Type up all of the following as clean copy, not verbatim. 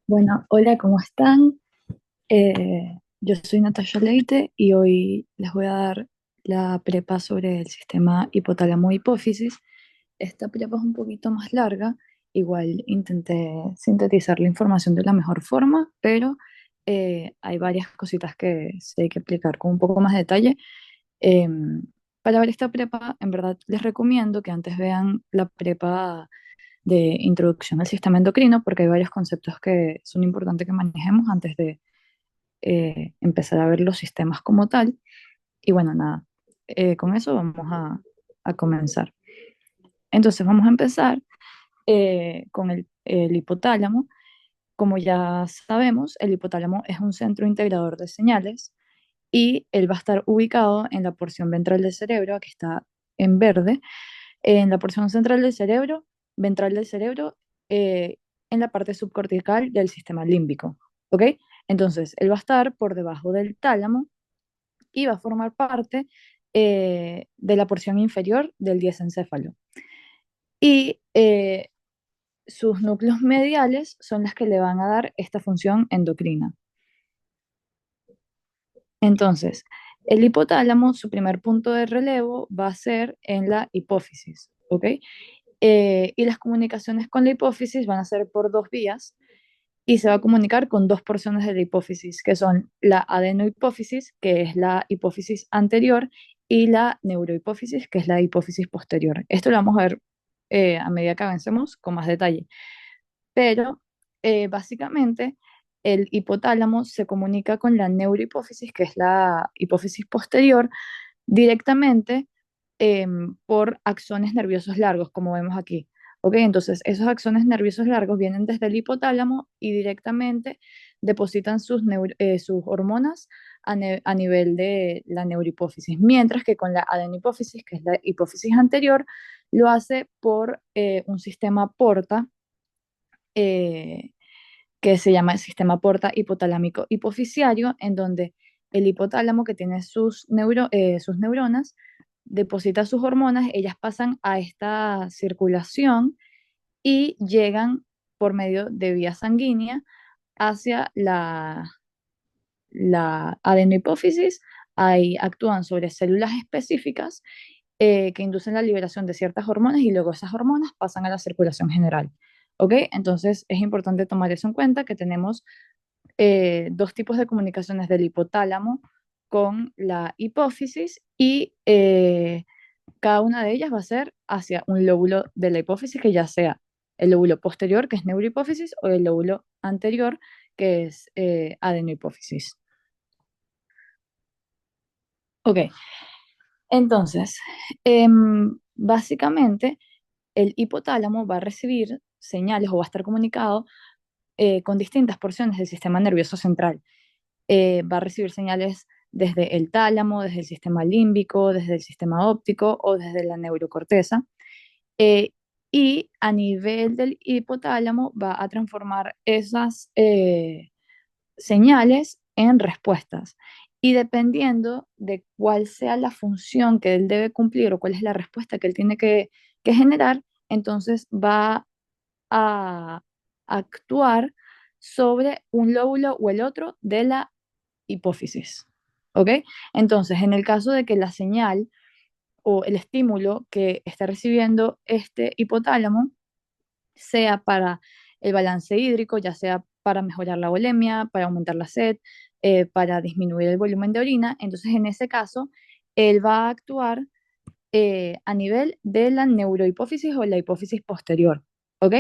Bueno, hola, ¿cómo están? Yo soy Natasha Leite y hoy les voy a dar la prepa sobre el sistema hipotálamo-hipófisis. Esta prepa es un poquito más larga, igual intenté sintetizar la información de la mejor forma, pero hay varias cositas que sí hay que explicar con un poco más de detalle. Para ver esta prepa, en verdad les recomiendo que antes vean la prepa de introducción al sistema endocrino, porque hay varios conceptos que son importantes que manejemos antes de empezar a ver los sistemas como tal. Y bueno, nada, con eso vamos a comenzar. Entonces vamos a empezar con el hipotálamo. Como ya sabemos, el hipotálamo es un centro integrador de señales y él va a estar ubicado en la porción ventral del cerebro, que está en verde, en la porción central del cerebro, ventral del cerebro, eh, en la parte subcortical del sistema límbico. ¿Ok? Entonces, él va a estar por debajo del tálamo y va a formar parte de la porción inferior del diencéfalo. Y sus núcleos mediales son las que le van a dar esta función endocrina. Entonces, el hipotálamo, su primer punto de relevo va a ser en la hipófisis, ¿ok? Y las comunicaciones con la hipófisis van a ser por dos vías y se va a comunicar con dos porciones de la hipófisis, que son la adenohipófisis, que es la hipófisis anterior, y la neurohipófisis, que es la hipófisis posterior. Esto lo vamos a ver a medida que avancemos con más detalle. Pero básicamente el hipotálamo se comunica con la neurohipófisis, que es la hipófisis posterior, directamente por axones nerviosos largos, como vemos aquí. ¿Ok? Entonces, esos axones nerviosos largos vienen desde el hipotálamo y directamente depositan sus hormonas a nivel de la neurohipófisis, mientras que con la adenohipófisis, que es la hipófisis anterior, lo hace por un sistema porta, eh, que se llama el sistema porta hipotalámico hipofisiario, en donde el hipotálamo que tiene sus neuronas deposita sus hormonas, ellas pasan a esta circulación y llegan por medio de vía sanguínea hacia la adenohipófisis. Ahí actúan sobre células específicas que inducen la liberación de ciertas hormonas y luego esas hormonas pasan a la circulación general. ¿Ok? Entonces es importante tomar eso en cuenta, que tenemos dos tipos de comunicaciones del hipotálamo con la hipófisis y cada una de ellas va a ser hacia un lóbulo de la hipófisis, que ya sea el lóbulo posterior, que es neurohipófisis, o el lóbulo anterior, que es adenohipófisis. Ok, entonces, básicamente el hipotálamo va a recibir señales o va a estar comunicado con distintas porciones del sistema nervioso central. Va a recibir señales desde el tálamo, desde el sistema límbico, desde el sistema óptico o desde la neurocorteza. Eh, y a nivel del hipotálamo va a transformar esas señales en respuestas. Y dependiendo de cuál sea la función que él debe cumplir o cuál es la respuesta que él tiene que generar, entonces va a actuar sobre un lóbulo o el otro de la hipófisis. ¿Ok? Entonces, en el caso de que la señal o el estímulo que está recibiendo este hipotálamo sea para el balance hídrico, ya sea para mejorar la volemia, para aumentar la sed, para disminuir el volumen de orina, entonces en ese caso, él va a actuar a nivel de la neurohipófisis o la hipófisis posterior. ¿Ok?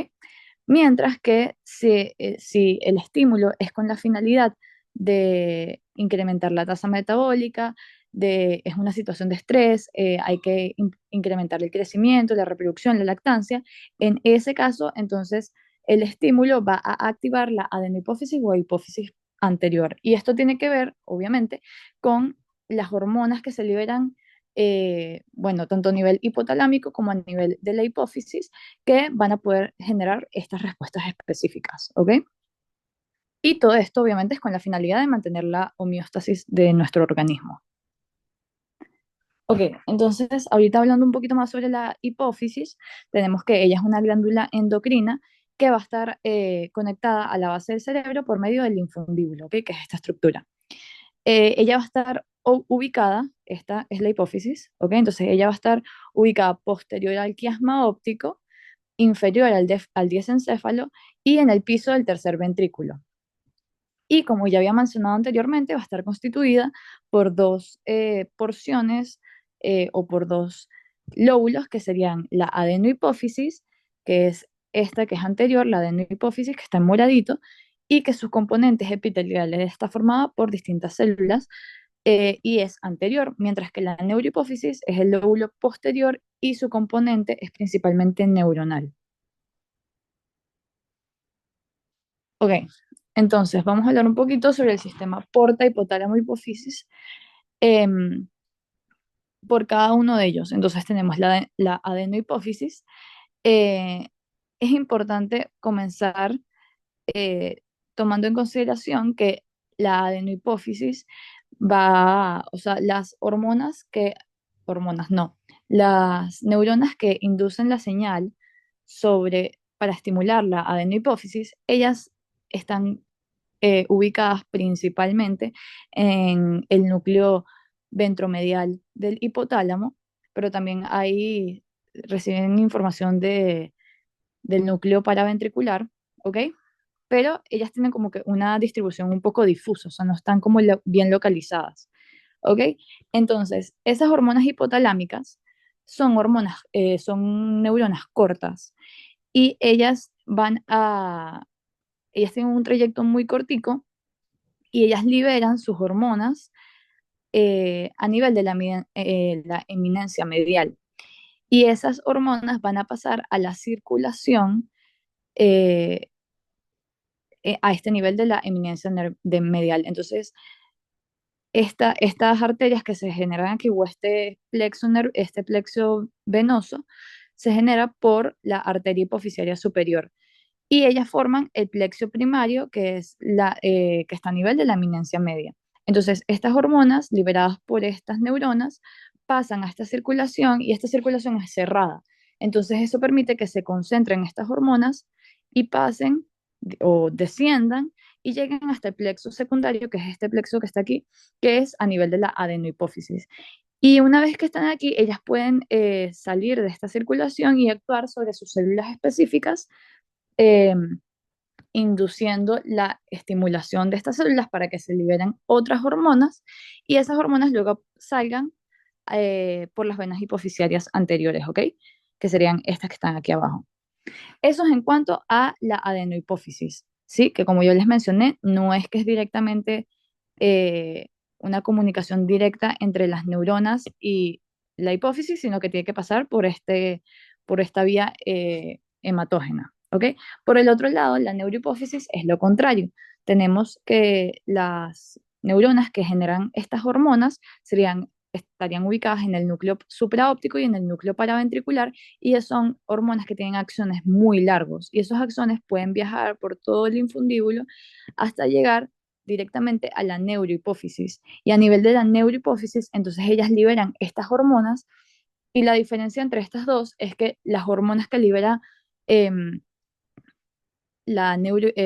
Mientras que si el estímulo es con la finalidad de incrementar la tasa metabólica, es una situación de estrés, hay que incrementar el crecimiento, la reproducción, la lactancia, en ese caso, entonces, el estímulo va a activar la adenohipófisis o hipófisis anterior. Y esto tiene que ver, obviamente, con las hormonas que se liberan, bueno, tanto a nivel hipotalámico como a nivel de la hipófisis, que van a poder generar estas respuestas específicas, ¿ok? Y todo esto obviamente es con la finalidad de mantener la homeostasis de nuestro organismo. Ok, entonces ahorita hablando un poquito más sobre la hipófisis, tenemos que ella es una glándula endocrina que va a estar conectada a la base del cerebro por medio del linfundíbulo, ¿ok? Que es esta estructura. Ella va a estar ubicada, esta es la hipófisis, ¿ok? Entonces ella va a estar ubicada posterior al quiasma óptico, inferior al diencéfalo y en el piso del tercer ventrículo. Y como ya había mencionado anteriormente, va a estar constituida por dos porciones o por dos lóbulos que serían la adenohipófisis, que es esta que es anterior, la adenohipófisis que está en moradito, y que sus componentes epiteliales está formada por distintas células y es anterior, mientras que la neurohipófisis es el lóbulo posterior y su componente es principalmente neuronal. Ok, entonces vamos a hablar un poquito sobre el sistema porta, hipotálamo, hipófisis em, por cada uno de ellos. Entonces tenemos la adenohipófisis. Eh, es importante comenzar eh, tomando en consideración que la adenohipófisis o sea, hormonas no, las neuronas que inducen la señal para estimular la adenohipófisis, ellas están ubicadas principalmente en el núcleo ventromedial del hipotálamo, pero también ahí reciben información del núcleo paraventricular, ¿ok? Pero ellas tienen como que una distribución un poco difusa, o sea, no están como bien localizadas, ¿ok? Entonces, esas hormonas hipotalámicas son neuronas cortas y ellas tienen un trayecto muy cortico y ellas liberan sus hormonas a nivel de la eminencia medial. Y esas hormonas van a pasar a la circulación eh, a este nivel de la eminencia medial. Entonces, estas arterias que se generan aquí, o este plexo venoso, se genera por la arteria hipoficiaria superior. Y ellas forman el plexo primario, que está a nivel de la eminencia media. Entonces, estas hormonas liberadas por estas neuronas pasan a esta circulación y esta circulación es cerrada. Entonces, eso permite que se concentren estas hormonas y pasen o desciendan y lleguen hasta el plexo secundario, que es este plexo que está aquí, que es a nivel de la adenohipófisis. Y una vez que están aquí, ellas pueden salir de esta circulación y actuar sobre sus células específicas, eh, induciendo la estimulación de estas células para que se liberen otras hormonas y esas hormonas luego salgan por las venas hipoficiarias anteriores, ¿ok? Que serían estas que están aquí abajo. Eso es en cuanto a la adenohipófisis, ¿sí? Que como yo les mencioné, no es que es directamente eh, una comunicación directa entre las neuronas y la hipófisis, sino que tiene que pasar por esta vía hematógena, ¿ok? Por el otro lado, la neurohipófisis es lo contrario. Tenemos que las neuronas que generan estas hormonas estarían ubicadas en el núcleo supraóptico y en el núcleo paraventricular y son hormonas que tienen axones muy largos y esos axones pueden viajar por todo el infundíbulo hasta llegar directamente a la neurohipófisis. Y a nivel de la neurohipófisis, entonces ellas liberan estas hormonas y la diferencia entre estas dos es que las hormonas eh,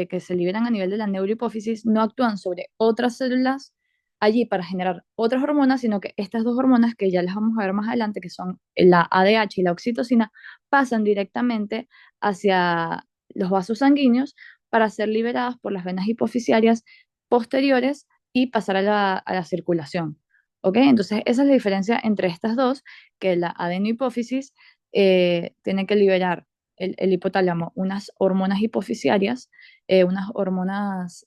que se liberan a nivel de la neurohipófisis no actúan sobre otras células allí para generar otras hormonas, sino que estas dos hormonas que ya las vamos a ver más adelante, que son la ADH y la oxitocina, pasan directamente hacia los vasos sanguíneos para ser liberadas por las venas hipoficiarias posteriores y pasar a la circulación. ¿Ok? Entonces, esa es la diferencia entre estas dos, que la adenohipófisis tiene que liberar el hipotálamo unas hormonas hipoficiarias, unas hormonas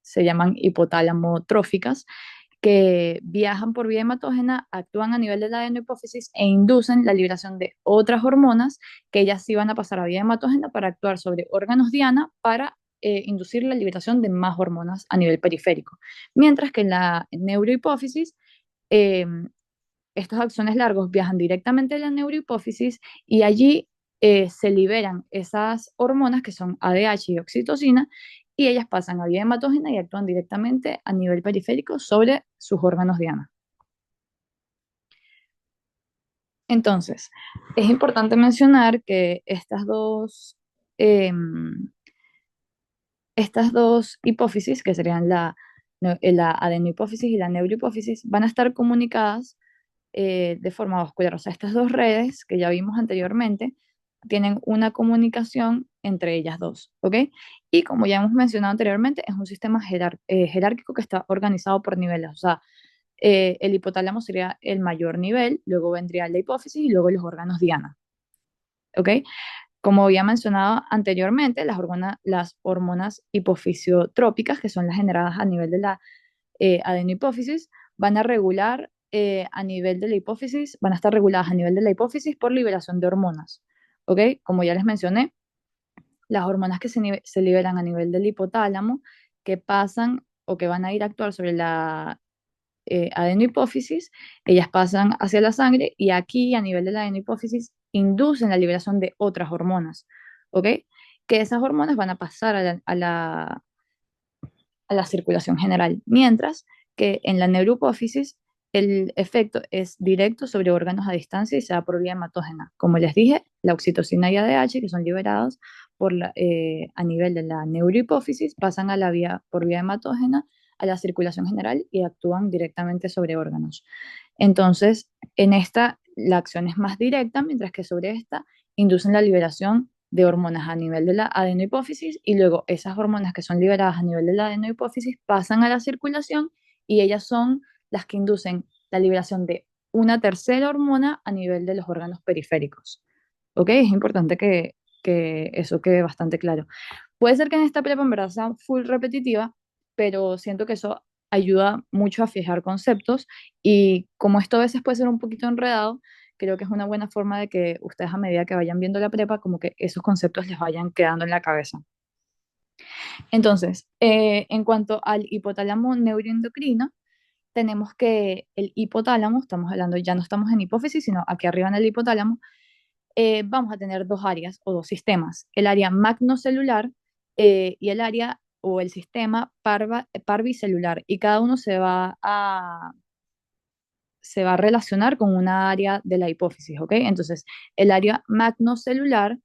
se llaman hipotálamo tróficas, que viajan por vía hematógena, actúan a nivel de la adenohipófisis e inducen la liberación de otras hormonas que ellas sí van a pasar a vía hematógena para actuar sobre órganos diana para inducir la liberación de más hormonas a nivel periférico. Mientras que en la neurohipófisis eh, estos axones largos viajan directamente a la neurohipófisis y allí se liberan esas hormonas que son ADH y oxitocina y ellas pasan a vía hematógena y actúan directamente a nivel periférico sobre sus órganos diana. Entonces, es importante mencionar que em, estas dos hipófisis, que serían la adenohipófisis y la neurohipófisis, van a estar comunicadas de forma vascular. O sea, estas dos redes que ya vimos anteriormente tienen una comunicación entre ellas dos, ¿ok? Y como ya hemos mencionado anteriormente, es un sistema jerárquico que está organizado por niveles. O sea, el hipotálamo sería el mayor nivel, luego vendría la hipófisis y luego los órganos diana, ¿ok? Como había mencionado anteriormente, las hormonas hipofisiotrópicas, que son las generadas a nivel de la adenohipófisis, van a regular a nivel de la hipófisis, van a estar reguladas a nivel de la hipófisis por liberación de hormonas. ¿Ok? Como ya les mencioné, las hormonas que se liberan a nivel del hipotálamo, que pasan o que van a ir a actuar sobre la adenohipófisis, ellas pasan hacia la sangre y aquí a nivel de la adenohipófisis inducen la liberación de otras hormonas, ¿ok? Que esas hormonas van a pasar a la circulación general, mientras que en la neurohipófisis el efecto es directo sobre órganos a distancia y se da por vía hematógena. Como les dije, la oxitocina y ADH, que son liberados a nivel de la neurohipófisis, pasan por vía hematógena a la circulación general y actúan directamente sobre órganos. Entonces, en esta la acción es más directa, mientras que sobre esta inducen la liberación de hormonas a nivel de la adenohipófisis y luego esas hormonas que son liberadas a nivel de la adenohipófisis pasan a la circulación y ellas son las que inducen la liberación de una tercera hormona a nivel de los órganos periféricos. ¿Ok? Es importante que eso quede bastante claro. Puede ser que en esta prepa en verdad sea full repetitiva, pero siento que eso ayuda mucho a fijar conceptos y como esto a veces puede ser un poquito enredado, creo que es una buena forma de que ustedes a medida que vayan viendo la prepa, como que esos conceptos les vayan quedando en la cabeza. Entonces, en cuanto al hipotálamo neuroendocrino, tenemos que el hipotálamo, estamos hablando, ya no estamos en hipófisis, sino aquí arriba en el hipotálamo, vamos a tener dos áreas o dos sistemas, el área magnocelular y el área o el sistema parvicelular, y cada uno se va a relacionar con una área de la hipófisis, ¿ok? Entonces, el área magnocelular,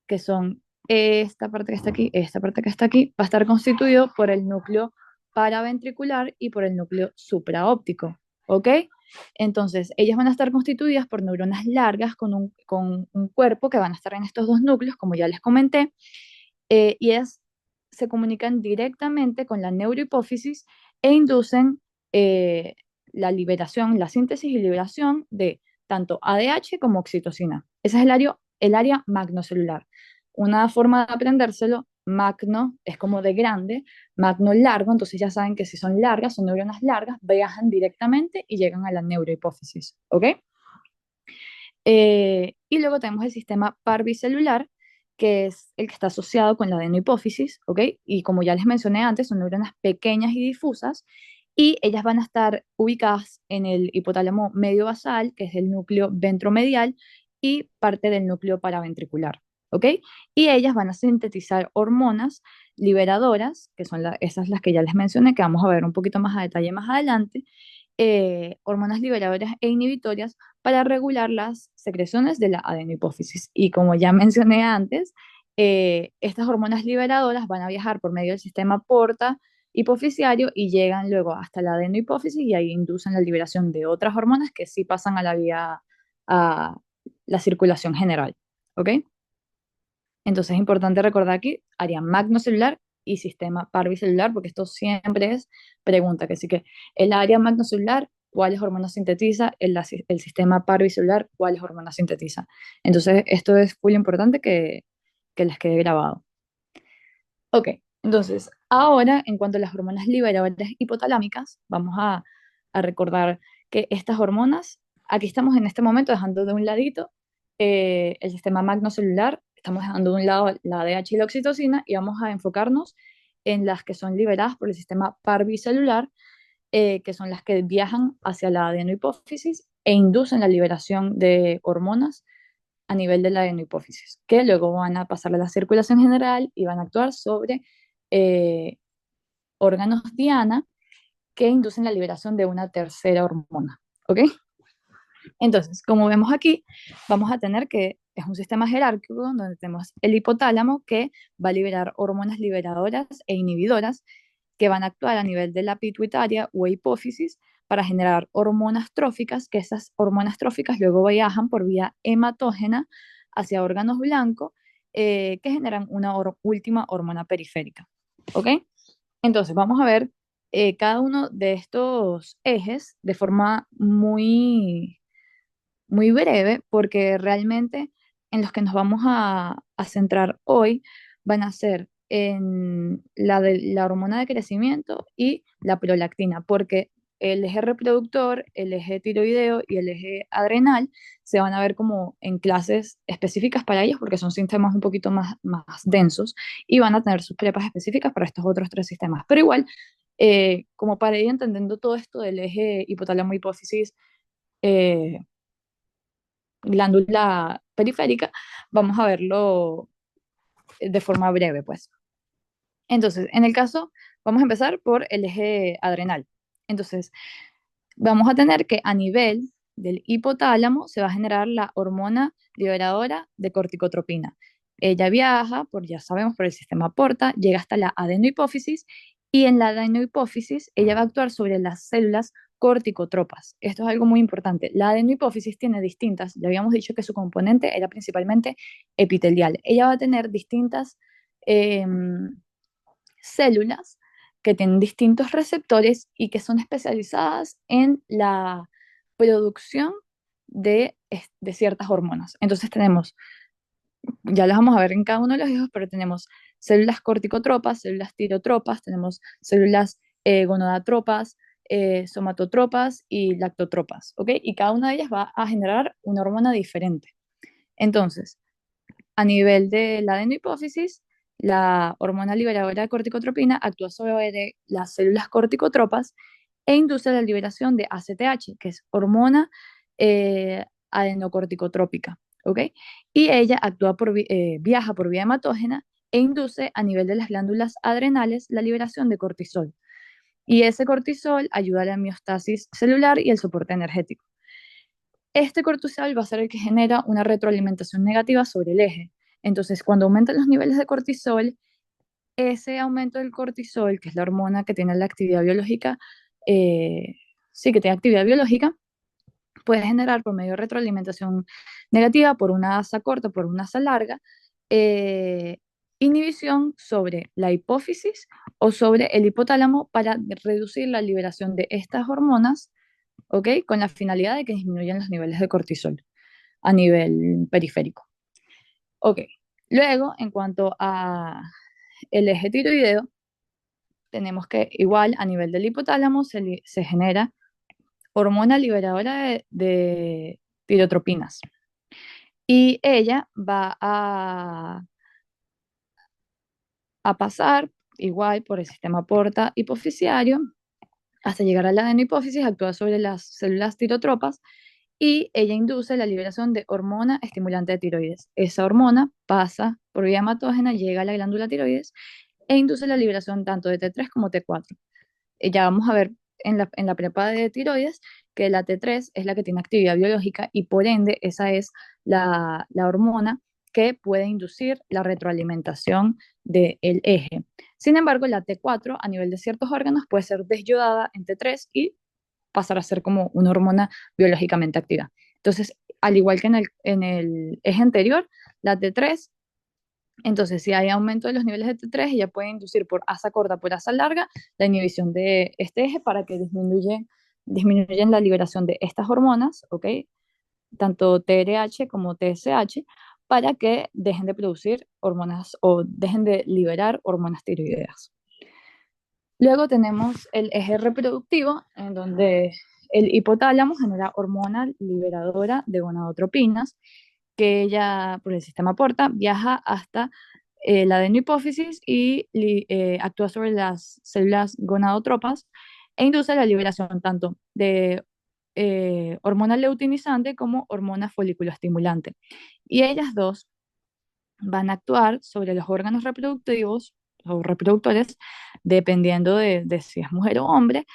que son esta parte que está aquí, esta parte que está aquí, va a estar constituido por el núcleo paraventricular y por el núcleo supraóptico, ¿ok? Entonces, ellas van a estar constituidas por neuronas largas con un cuerpo que van a estar en estos dos núcleos, como ya les comenté, y ellas se comunican directamente con la neurohipófisis e inducen eh, la liberación, la síntesis y liberación de tanto ADH como oxitocina. Ese es el área magnocelular. Una forma de aprendérselo, magno es como de grande, magno largo, entonces ya saben que si son largas, son neuronas largas, viajan directamente y llegan a la neurohipófisis, ¿ok? Y luego tenemos el sistema parvicelular, que es el que está asociado con la adenohipófisis, ¿ok? Y como ya les mencioné antes, son neuronas pequeñas y difusas, y ellas van a estar ubicadas en el hipotálamo medio basal, que es el núcleo ventromedial, y parte del núcleo paraventricular, ¿ok? Y ellas van a sintetizar hormonas liberadoras, que son esas las que ya les mencioné, que vamos a ver un poquito más a detalle más adelante, hormonas liberadoras e inhibitorias para regular las secreciones de la adenohipófisis. Y como ya mencioné antes, estas hormonas liberadoras van a viajar por medio del sistema porta hipofisiario y llegan luego hasta la adenohipófisis y ahí inducen la liberación de otras hormonas que sí pasan a la vía, a la circulación general. ¿Ok? Entonces es importante recordar aquí área magnocelular y sistema parvicelular, porque esto siempre es pregunta, que sí que el área magnocelular, ¿cuáles hormonas sintetiza? El sistema parvicelular, ¿cuáles hormonas sintetiza? Entonces esto es muy importante que les quede grabado. Ok, entonces ahora en cuanto a las hormonas liberadoras hipotalámicas, vamos a recordar que estas hormonas, aquí estamos en este momento dejando de un ladito el sistema magnocelular, estamos dejando de un lado la ADH y la oxitocina y vamos a enfocarnos en las que son liberadas por el sistema parvicelular, que son las que viajan hacia la adenohipófisis e inducen la liberación de hormonas a nivel de la adenohipófisis, que luego van a pasar a la circulación general y van a actuar sobre eh, órganos diana que inducen la liberación de una tercera hormona. ¿Ok? Entonces, como vemos aquí, vamos a tener que es un sistema jerárquico donde tenemos el hipotálamo que va a liberar hormonas liberadoras e inhibidoras que van a actuar a nivel de la pituitaria o hipófisis para generar hormonas tróficas, que esas hormonas tróficas luego viajan por vía hematógena hacia órganos blancos que generan una última hormona periférica. ¿Ok? Entonces, vamos a ver cada uno de estos ejes de forma muy breve, porque realmente en los que nos vamos a centrar hoy van a ser en la de la hormona de crecimiento y la prolactina, porque el eje reproductor, el eje tiroideo y el eje adrenal se van a ver como en clases específicas para ellos porque son sistemas un poquito más densos y van a tener sus prepas específicas para estos otros tres sistemas. Pero igual, como para ir entendiendo todo esto del eje hipotálamo hipófisis, eh, glándula periférica, vamos a verlo de forma breve, pues. Entonces, en el caso, vamos a empezar por el eje adrenal. Entonces, vamos a tener que a nivel del hipotálamo se va a generar la hormona liberadora de corticotropina. Ella viaja, ya sabemos, por el sistema porta, llega hasta la adenohipófisis y en la adenohipófisis ella va a actuar sobre las células corticotropas. Esto es algo muy importante. La adenohipófisis tiene distintas, ya habíamos dicho que su componente era principalmente epitelial. Ella va a tener distintas eh, células que tienen distintos receptores y que son especializadas en la producción de ciertas hormonas. Entonces tenemos, ya las vamos a ver en cada uno de los hijos, pero tenemos células corticotropas, células tirotropas, tenemos células gonodatropas, somatotropas y lactotropas, ¿ok? Y cada una de ellas va a generar una hormona diferente. Entonces, a nivel de la adenohipófisis, la hormona liberadora de corticotropina actúa sobre las células corticotropas e induce la liberación de ACTH, que es hormona adenocorticotrópica, ¿ok? Y ella viaja por vía hematógena e induce a nivel de las glándulas adrenales la liberación de cortisol. Y ese cortisol ayuda a la homeostasis celular y el soporte energético. Este cortisol va a ser el que genera una retroalimentación negativa sobre el eje. Entonces, cuando aumentan los niveles de cortisol, ese aumento del cortisol, que es la hormona que tiene la actividad biológica, sí, que tiene actividad biológica, puede generar por medio de retroalimentación negativa por una asa corta, por una asa larga, eh, inhibición sobre la hipófisis o sobre el hipotálamo para reducir la liberación de estas hormonas, ¿ok? Con la finalidad de que disminuyan los niveles de cortisol a nivel periférico. Ok, luego en cuanto a el eje tiroideo, tenemos que igual a nivel del hipotálamo se genera hormona liberadora de tirotropinas y ella va a pasar igual por el sistema porta hipofisiario hasta llegar a la adenohipófisis, actúa sobre las células tirotropas y ella induce la liberación de hormona estimulante de tiroides. Esa hormona pasa por vía hematógena, llega a la glándula tiroides e induce la liberación tanto de T3 como T4. Ya vamos a ver en la prepa de tiroides que la T3 es la que tiene actividad biológica y por ende esa es la hormona que puede inducir la retroalimentación del eje. Sin embargo, la T4 a nivel de ciertos órganos puede ser desyodada en T3 y pasar a ser como una hormona biológicamente activa. Entonces, al igual que en el eje anterior, la T3, entonces si hay aumento de los niveles de T3, ella puede inducir por asa corta, por asa larga, la inhibición de este eje para que disminuyan la liberación de estas hormonas, ¿ok? Tanto TRH como TSH, para que dejen de producir hormonas o dejen de liberar hormonas tiroideas. Luego tenemos el eje reproductivo, en donde el hipotálamo genera hormona liberadora de gonadotropinas, que ella, por el sistema porta, viaja hasta la adenohipófisis y actúa sobre las células gonadotropas e induce la liberación tanto de hormona leutinizante como hormona foliculoestimulante. Y ellas dos van a actuar sobre los órganos reproductivos o reproductores, dependiendo de si es mujer o hombre,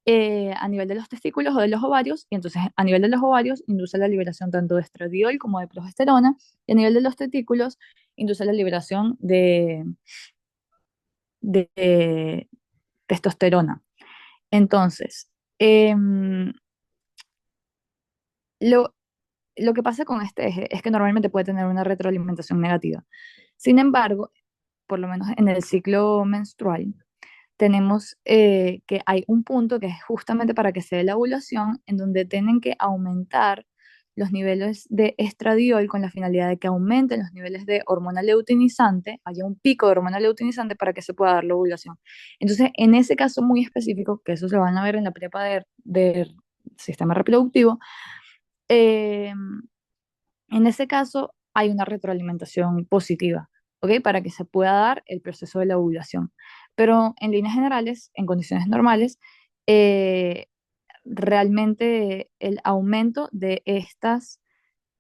a nivel de los testículos o de los ovarios, y entonces a nivel de los ovarios induce la liberación tanto de estradiol como de progesterona, y a nivel de los testículos induce la liberación de testosterona. Entonces, lo, lo que pasa con este eje es que normalmente puede tener una retroalimentación negativa. Sin embargo, por lo menos en el ciclo menstrual, tenemos que hay un punto que es justamente para que se dé la ovulación, en donde tienen que aumentar los niveles de estradiol con la finalidad de que aumenten los niveles de hormona luteinizante, haya un pico de hormona luteinizante para que se pueda dar la ovulación. Entonces, en ese caso muy específico, que eso se van a ver en la prepa del sistema reproductivo, eh, en ese caso, hay una retroalimentación positiva, ¿ok? Para que se pueda dar el proceso de la ovulación. Pero en líneas generales, en condiciones normales, eh, realmente el aumento de estas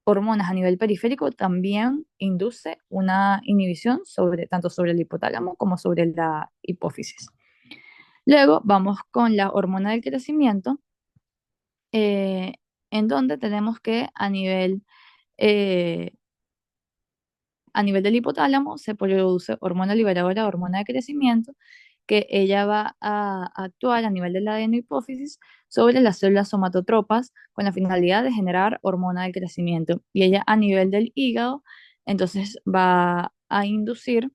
hormonas a nivel periférico también induce una inhibición tanto sobre el hipotálamo como sobre la hipófisis. Luego vamos con la hormona del crecimiento, eh, en donde tenemos que eh, a nivel del hipotálamo se produce hormona liberadora, hormona de crecimiento, que ella va a actuar a nivel de la adenohipófisis sobre las células somatotropas con la finalidad de generar hormona del crecimiento. Y ella a nivel del hígado, entonces va a inducir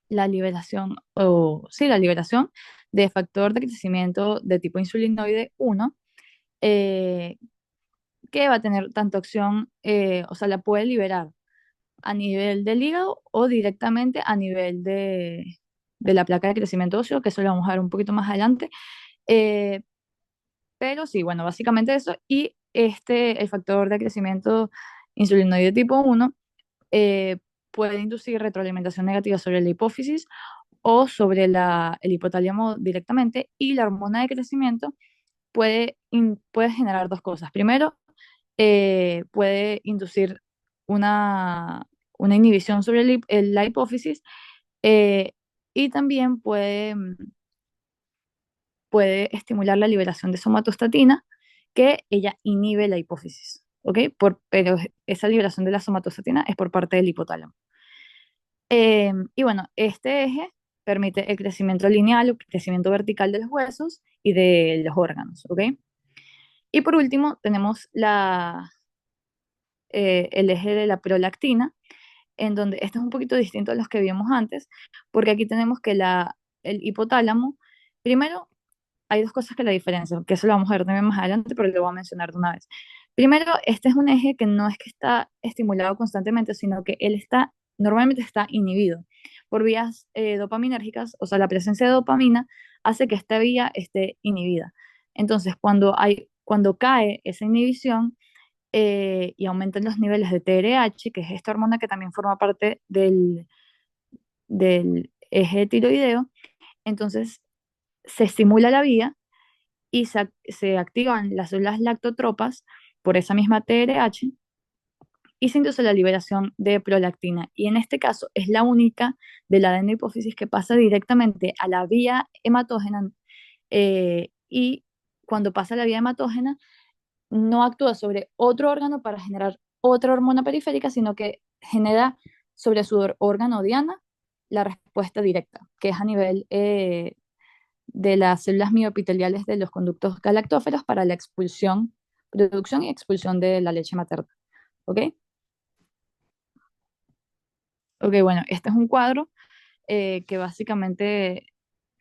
la liberación, o sí, la liberación de factor de crecimiento de tipo insulinoide 1, eh, que va a tener tanto acción, o sea, la puede liberar a nivel del hígado o directamente a nivel de la placa de crecimiento óseo, que eso lo vamos a ver un poquito más adelante. Eh, pero sí, bueno, básicamente eso. Y el factor de crecimiento insulinoide tipo 1 eh, puede inducir retroalimentación negativa sobre la hipófisis o sobre el hipotálamo directamente. Y la hormona de crecimiento puede generar dos cosas. Primero, puede inducir una inhibición sobre la hipófisis, eh, y también puede estimular la liberación de somatostatina, que ella inhibe la hipófisis, ¿ok? Pero esa liberación de la somatostatina es por parte del hipotálamo. Y bueno, este eje permite el crecimiento lineal o crecimiento vertical de los huesos y de los órganos, ¿ok? Y por último, tenemos el eje de la prolactina, en donde esto es un poquito distinto a los que vimos antes, porque aquí tenemos que el hipotálamo, primero, hay dos cosas que la diferencian, que eso lo vamos a ver también más adelante, pero lo voy a mencionar de una vez. Primero, este es un eje que no es que está estimulado constantemente, sino que normalmente está inhibido por vías dopaminérgicas, o sea, la presencia de dopamina hace que esta vía esté inhibida. Entonces, cuando cae esa inhibición, y aumentan los niveles de TRH, que es esta hormona que también forma parte del eje tiroideo, entonces se estimula la vía y se activan las células lactotropas por esa misma TRH y se induce la liberación de prolactina. Y en este caso es la única de la adenohipófisis que pasa directamente a la vía hematógena, y cuando pasa a la vía hematógena no actúa sobre otro órgano para generar otra hormona periférica, sino que genera sobre su órgano diana la respuesta directa, que es a nivel de las células mioepiteliales de los conductos galactóferos para la expulsión, producción y expulsión de la leche materna. ¿Ok? Ok, bueno, este es un cuadro que básicamente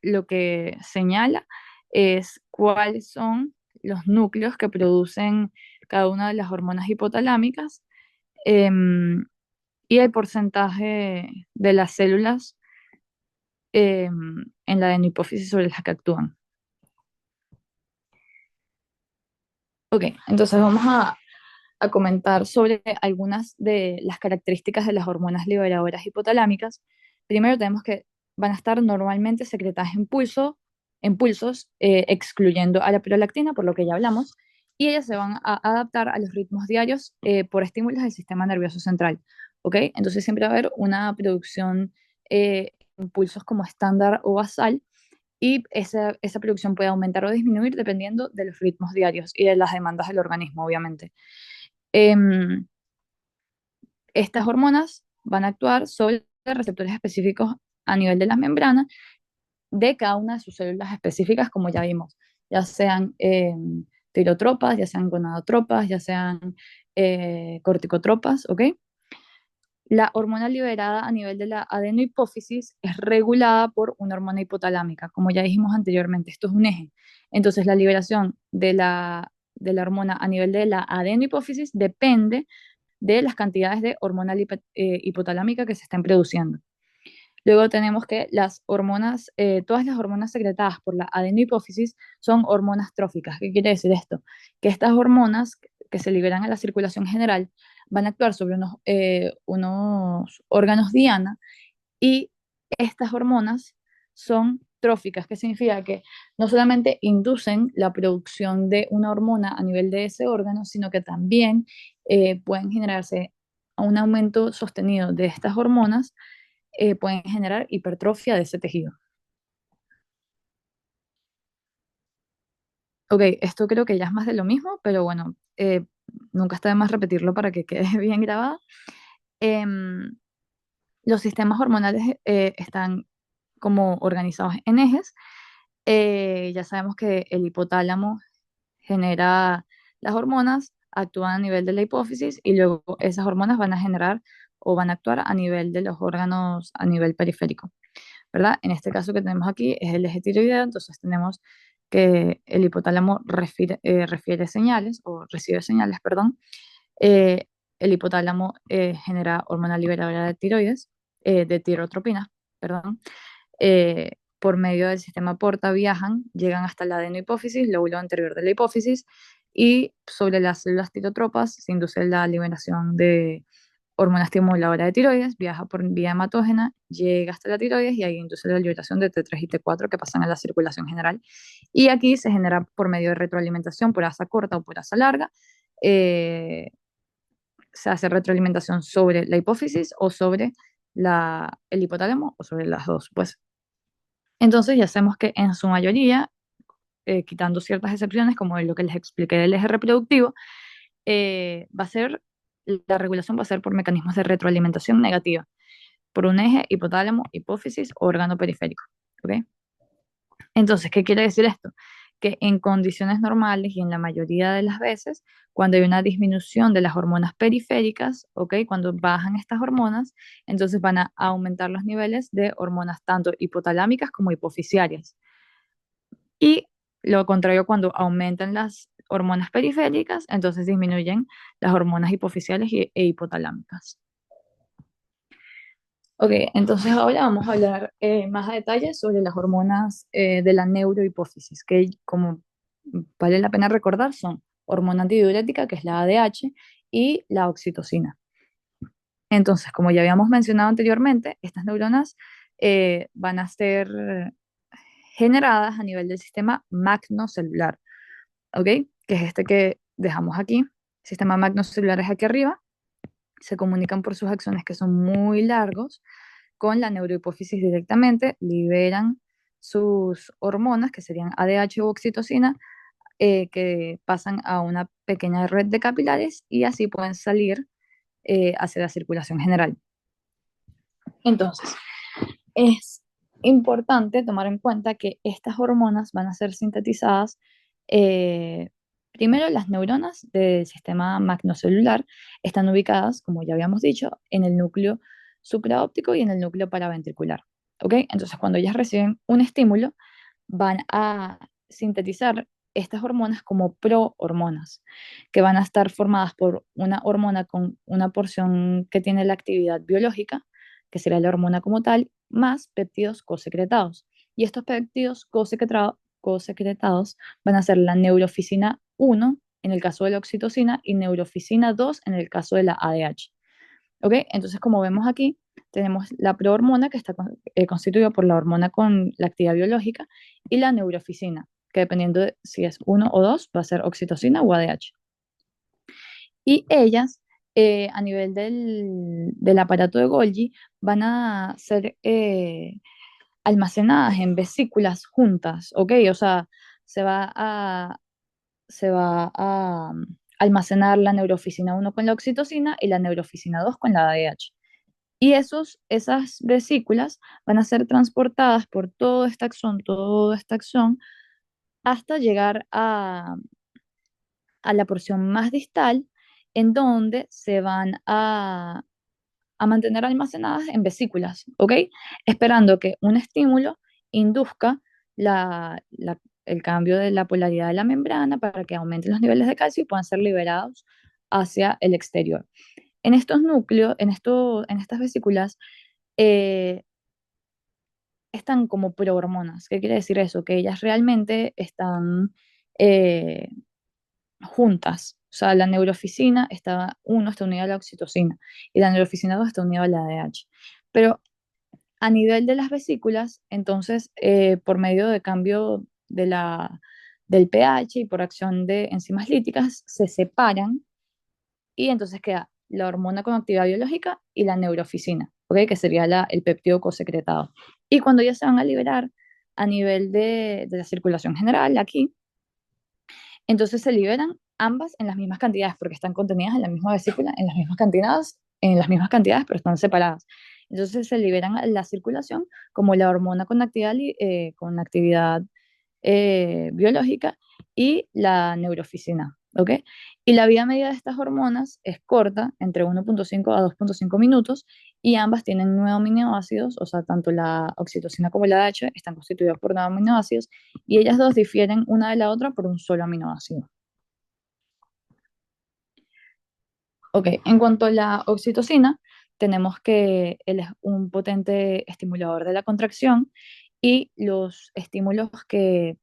lo que señala es cuáles son los núcleos que producen cada una de las hormonas hipotalámicas, em, y el porcentaje de las células en la adenohipófisis sobre las que actúan. Ok, entonces vamos a comentar sobre algunas de las características de las hormonas liberadoras hipotalámicas. Primero tenemos que van a estar normalmente secretadas en pulsos, excluyendo a la prolactina, por lo que ya hablamos, y ellas se van a adaptar a los ritmos diarios por estímulos del sistema nervioso central. ¿Ok? Entonces siempre va a haber una producción en pulsos como estándar o basal, y esa producción puede aumentar o disminuir dependiendo de los ritmos diarios y de las demandas del organismo, obviamente. Em, Estas hormonas van a actuar sobre receptores específicos a nivel de las membranas de cada una de sus células específicas, como ya vimos, ya sean tirotropas, ya sean gonadotropas, ya sean corticotropas, ¿ok? La hormona liberada a nivel de la adenohipófisis es regulada por una hormona hipotalámica, como ya dijimos anteriormente, esto es un eje. Entonces, la liberación de la hormona a nivel de la adenohipófisis depende de las cantidades de hormona hipotalámica que se estén produciendo. Luego tenemos que las hormonas, todas las hormonas secretadas por la adenohipófisis son hormonas tróficas. ¿Qué quiere decir esto? Que estas hormonas que se liberan a la circulación general van a actuar sobre unos órganos diana y estas hormonas son tróficas, que significa que no solamente inducen la producción de una hormona a nivel de ese órgano, sino que también pueden generarse un aumento sostenido de estas hormonas, pueden generar hipertrofia de ese tejido. Ok, esto creo que ya es más de lo mismo, pero bueno, nunca está de más repetirlo para que quede bien grabado. Em, los sistemas hormonales están como organizados en ejes. Ya sabemos que el hipotálamo genera las hormonas, actúan a nivel de la hipófisis y luego esas hormonas van a generar o van a actuar a nivel de los órganos a nivel periférico, ¿verdad? En este caso que tenemos aquí es el eje tiroideo, entonces tenemos que el hipotálamo refiere señales o recibe señales, perdón. Eh, el hipotálamo genera hormona liberadora de tiroides, de tirotropina, perdón. Por medio del sistema porta viajan, llegan hasta la adenohipófisis, lóbulo anterior de la hipófisis, y sobre las células tirotropas se induce la liberación de hormona estimuladora de tiroides, viaja por vía hematógena, llega hasta la tiroides y ahí induce la liberación de T3 y T4 que pasan a la circulación general. Y aquí se genera por medio de retroalimentación por asa corta o por asa larga. eh, Se hace retroalimentación sobre la hipófisis o sobre el hipotálamo o sobre las dos, pues. Entonces ya sabemos que en su mayoría, quitando ciertas excepciones como lo que les expliqué del eje reproductivo, va a ser, la regulación va a ser por mecanismos de retroalimentación negativa, por un eje hipotálamo, hipófisis o órgano periférico. ¿Ok? Entonces, ¿qué quiere decir esto? Que en condiciones normales y en la mayoría de las veces, cuando hay una disminución de las hormonas periféricas, ¿ok? Cuando bajan estas hormonas, entonces van a aumentar los niveles de hormonas tanto hipotalámicas como hipofisiarias. Y lo contrario, cuando aumentan las hormonas periféricas, entonces disminuyen las hormonas hipofisiales e hipotalámicas. Ok, entonces ahora vamos a hablar más a detalle sobre las hormonas de la neurohipófisis, que como vale la pena recordar son hormona antidiurética, que es la ADH, y la oxitocina. Entonces, como ya habíamos mencionado anteriormente, estas neuronas van a ser generadas a nivel del sistema magnocelular, ¿ok? Que es este que dejamos aquí. El sistema magnocelular es aquí arriba, se comunican por sus axones que son muy largos con la neurohipófisis directamente, liberan sus hormonas, que serían ADH u oxitocina, que pasan a una pequeña red de capilares y así pueden salir hacia la circulación general. Entonces, es importante tomar en cuenta que estas hormonas van a ser sintetizadas, eh, primero las neuronas del sistema magnocelular están ubicadas, como ya habíamos dicho, en el núcleo supraóptico y en el núcleo paraventricular. ¿Ok? Entonces, cuando ellas reciben un estímulo, van a sintetizar estas hormonas como prohormonas, que van a estar formadas por una hormona con una porción que tiene la actividad biológica, que será la hormona como tal, más péptidos cosecretados. Y estos péptidos cosecretados van a ser la neurofisina 1 en el caso de la oxitocina y neurofisina 2 en el caso de la ADH. ¿Ok? Entonces, como vemos aquí, tenemos la prohormona que está constituida por la hormona con la actividad biológica y la neurofisina, que dependiendo de si es uno o dos, va a ser oxitocina o ADH. Y ellas, a nivel del aparato de Golgi, van a ser almacenadas en vesículas juntas, ¿ok? O sea, se va a, se va a almacenar la neurofisina 1 con la oxitocina y la neurofisina 2 con la ADH. Y esas vesículas van a ser transportadas por todo este axón, hasta llegar a la porción más distal, en donde se van a mantener almacenadas en vesículas, ¿ok? Esperando que un estímulo induzca el cambio de la polaridad de la membrana para que aumenten los niveles de calcio y puedan ser liberados hacia el exterior. En estos núcleos, en estas vesículas, eh, están como prohormonas. ¿Qué quiere decir eso? Que ellas realmente están eh, juntas. O sea, la neurofisina está unida a la oxitocina y la neurofisina 2 está unida a la ADH. Pero a nivel de las vesículas, entonces, por medio de cambio del pH y por acción de enzimas líticas, se separan y entonces queda la hormona con actividad biológica y la neurofisina, ¿okay? Que sería el péptido cosecretado. Y cuando ya se van a liberar a nivel de la circulación general, aquí, entonces se liberan ambas en las mismas cantidades, porque están contenidas en la misma vesícula, en las mismas cantidades, pero están separadas. Entonces se liberan a la circulación como la hormona con actividad biológica y la neurofisina, ¿ok? Y la vida media de estas hormonas es corta, entre 1.5 a 2.5 minutos, y ambas tienen 9 aminoácidos, o sea, tanto la oxitocina como la ADH están constituidas por 9 aminoácidos, y ellas dos difieren una de la otra por un solo aminoácido. Ok, en cuanto a la oxitocina, tenemos que él es un potente estimulador de la contracción y los estímulos que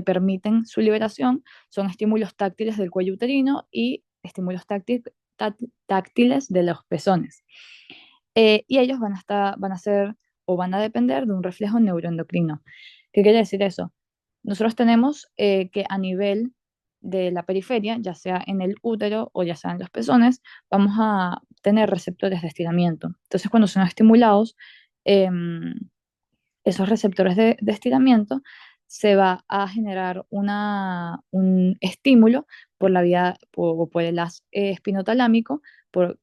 permiten su liberación son estímulos táctiles del cuello uterino y estímulos táctiles de los pezones. Y ellos van a ser o van a depender de un reflejo neuroendocrino. ¿Qué quiere decir eso? Nosotros tenemos que a nivel de la periferia, ya sea en el útero o ya sea en los pezones, vamos a tener receptores de estiramiento. Entonces, cuando son estimulados, eh, esos receptores de estiramiento, se va a generar un estímulo por la vía, por el haz espinotalámico,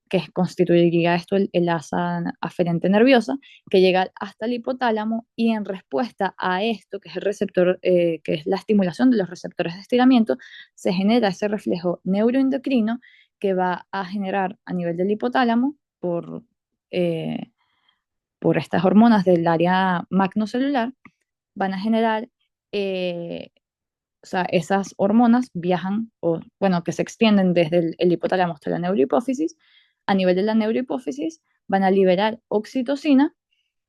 que constituiría esto el asa aferente nerviosa, que llega hasta el hipotálamo y en respuesta a esto, que es el receptor, que es la estimulación de los receptores de estiramiento, se genera ese reflejo neuroendocrino que va a generar a nivel del hipotálamo eh, por estas hormonas del área magnocelular, van a generar, eh, o sea, esas hormonas viajan, o bueno, que se extienden desde el hipotálamo hasta la neurohipófisis. A nivel de la neurohipófisis van a liberar oxitocina,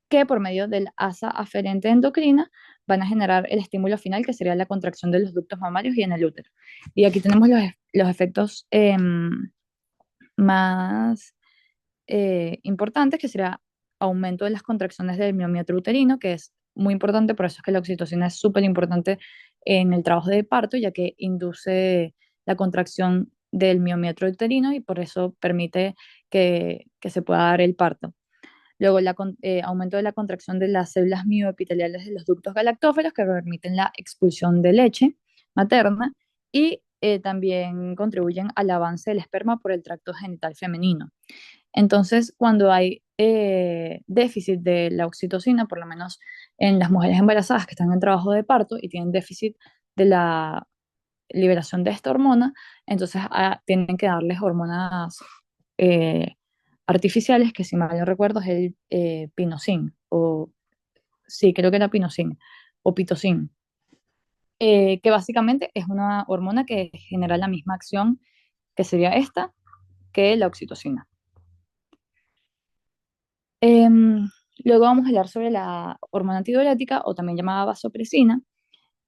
que por medio del asa aferente endocrina van a generar el estímulo final, que sería la contracción de los ductos mamarios y en el útero. Y aquí tenemos los efectos más importantes, que será aumento de las contracciones del miometro uterino, que es muy importante, por eso es que la oxitocina es súper importante en el trabajo de parto, ya que induce la contracción del miometro uterino y por eso permite que se pueda dar el parto. Luego, aumento de la contracción de las células mioepiteliales de los ductos galactóferos, que permiten la expulsión de leche materna y también contribuyen al avance del esperma por el tracto genital femenino. Entonces, cuando hay déficit de la oxitocina, por lo menos en las mujeres embarazadas que están en trabajo de parto y tienen déficit de la liberación de esta hormona, entonces tienen que darles hormonas eh, artificiales, que si mal no recuerdo es el Pinocin, o sí, creo que era Pinocin, o Pitocin, que básicamente es una hormona que genera la misma acción que sería esta, que la oxitocina. Em, Luego vamos a hablar sobre la hormona antidiurética o también llamada vasopresina.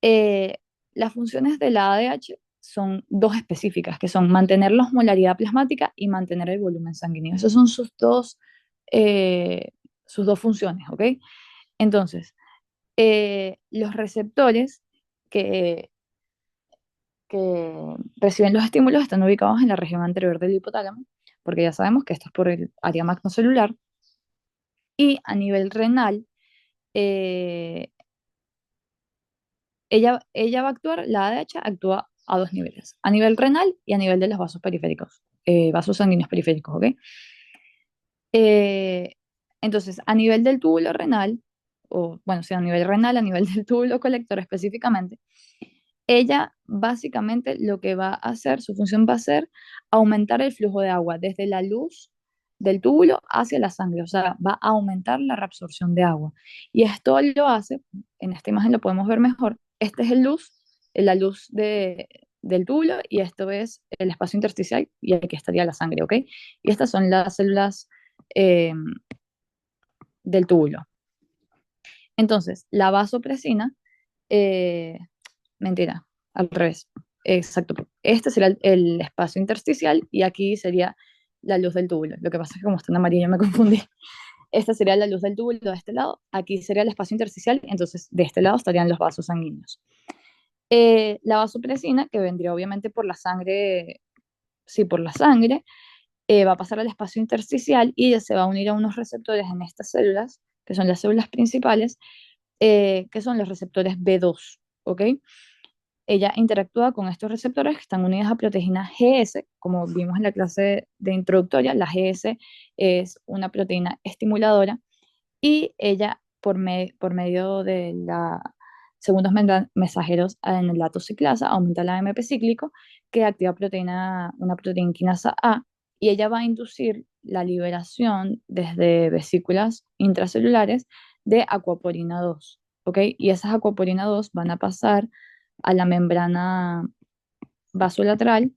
Eh, las funciones de la ADH son dos específicas, que son mantener la osmolaridad plasmática y mantener el volumen sanguíneo. Esas son sus dos funciones, ¿ok? Entonces, los receptores que, que reciben los estímulos están ubicados en la región anterior del hipotálamo, porque ya sabemos que esto es por el área magnocelular, y a nivel renal eh, ella va a actuar, la ADH actúa a dos niveles, a nivel renal y a nivel de los vasos periféricos, vasos sanguíneos periféricos, ¿ok? Eh, entonces, a nivel del túbulo renal, o bueno, sí, a nivel renal, a nivel del túbulo colector específicamente, ella básicamente lo que va a hacer, su función va a ser aumentar el flujo de agua desde la luz del túbulo hacia la sangre, o sea, va a aumentar la reabsorción de agua. Y esto lo hace, en esta imagen lo podemos ver mejor, este es la luz del túbulo y esto es el espacio intersticial y aquí estaría la sangre, ¿ok? Y estas son las células eh, del túbulo. Entonces, la vasopresina, eh, mentira, al revés. Exacto. Este sería el espacio intersticial y aquí sería la luz del túbulo. Lo que pasa es que como está en amarillo me confundí. Esta sería la luz del túbulo de este lado, aquí sería el espacio intersticial, entonces de este lado estarían los vasos sanguíneos. La vasopresina, que vendría obviamente por la sangre, sí, por la sangre, va a pasar al espacio intersticial y se va a unir a unos receptores en estas células, que son las células principales, que son los receptores B2, ¿ok? Ella interactúa con estos receptores que están unidos a proteína GS, como vimos en la clase de introductoria, la GS es una proteína estimuladora y ella por medio de la segundos mensajeros en el dato ciclasa aumenta la AMP cíclico que activa una proteína quinasa A y ella va a inducir la liberación desde vesículas intracelulares de acuaporina 2, ¿ok? Y esas acuaporina 2 van a pasar a la membrana vasolateral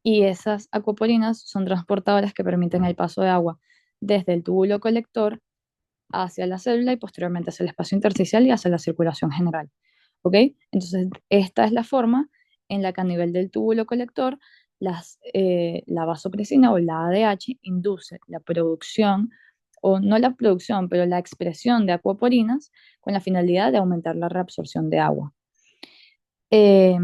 y esas acuaporinas son transportadoras que permiten el paso de agua desde el túbulo colector hacia la célula y posteriormente hacia el espacio intersticial y hacia la circulación general. ¿Ok? Entonces, esta es la forma en la que a nivel del túbulo colector la vasopresina o la ADH induce la producción, o no la producción, pero la expresión de acuaporinas con la finalidad de aumentar la reabsorción de agua. Eh,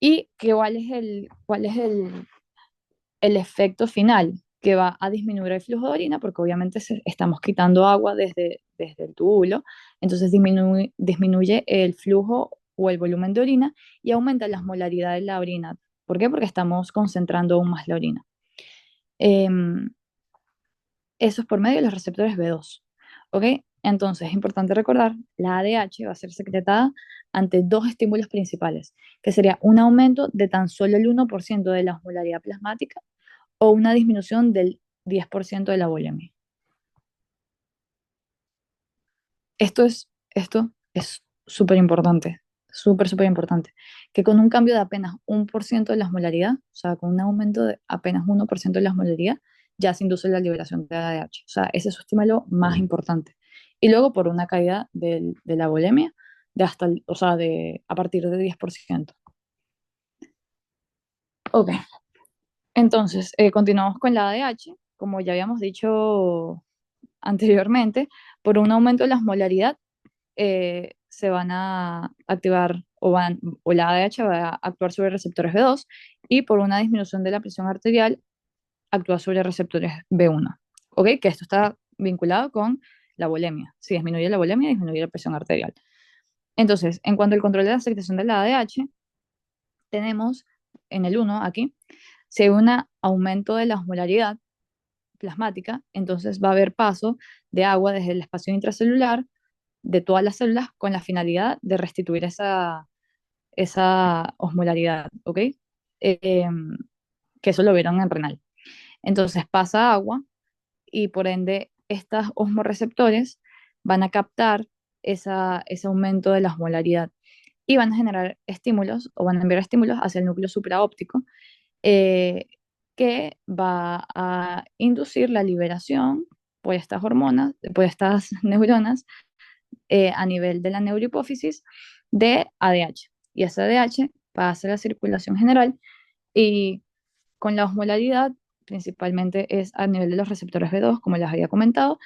¿Y cuál es el efecto final? Que va a disminuir el flujo de orina, porque obviamente estamos quitando agua desde el túbulo, entonces disminuye el flujo o el volumen de orina y aumenta la molaridad de la orina. ¿Por qué? Porque estamos concentrando aún más la orina. Eh, Eso es por medio de los receptores B2. ¿Ok? Entonces, es importante recordar, la ADH va a ser secretada ante dos estímulos principales, que sería un aumento de tan solo el 1% de la osmolaridad plasmática o una disminución del 10% de la volemia. Esto es súper importante, súper importante, que con un cambio de apenas 1% de la osmolaridad, o sea, con un aumento de apenas 1% de la osmolaridad, ya se induce la liberación de ADH. O sea, ese es su estímulo más importante. Y luego por una caída de la volemia de o sea, a partir de 10%. Ok, entonces continuamos con la ADH. Como ya habíamos dicho anteriormente, por un aumento de la osmolaridad se van a activar o la ADH va a actuar sobre receptores B2 y por una disminución de la presión arterial actúa sobre receptores B1. ¿Ok? Que esto está vinculado con la volemia. Si disminuye la volemia, disminuye la presión arterial. Entonces, en cuanto al control de la secreción de la ADH, tenemos en el 1 aquí, si hay un aumento de la osmolaridad plasmática, entonces va a haber paso de agua desde el espacio intracelular de todas las células con la finalidad de restituir esa osmolaridad, ¿ok? Eh, que eso lo vieron en renal. Entonces pasa agua y por ende estos osmoreceptores van a captar ese aumento de la osmolaridad y van a generar estímulos o van a enviar estímulos hacia el núcleo supraóptico eh, que va a inducir la liberación por estas hormonas, por estas neuronas a nivel de la neurohipófisis de ADH. Y ese ADH pasa a la circulación general y con la osmolaridad principalmente es a nivel de los receptores B2, como les había comentado,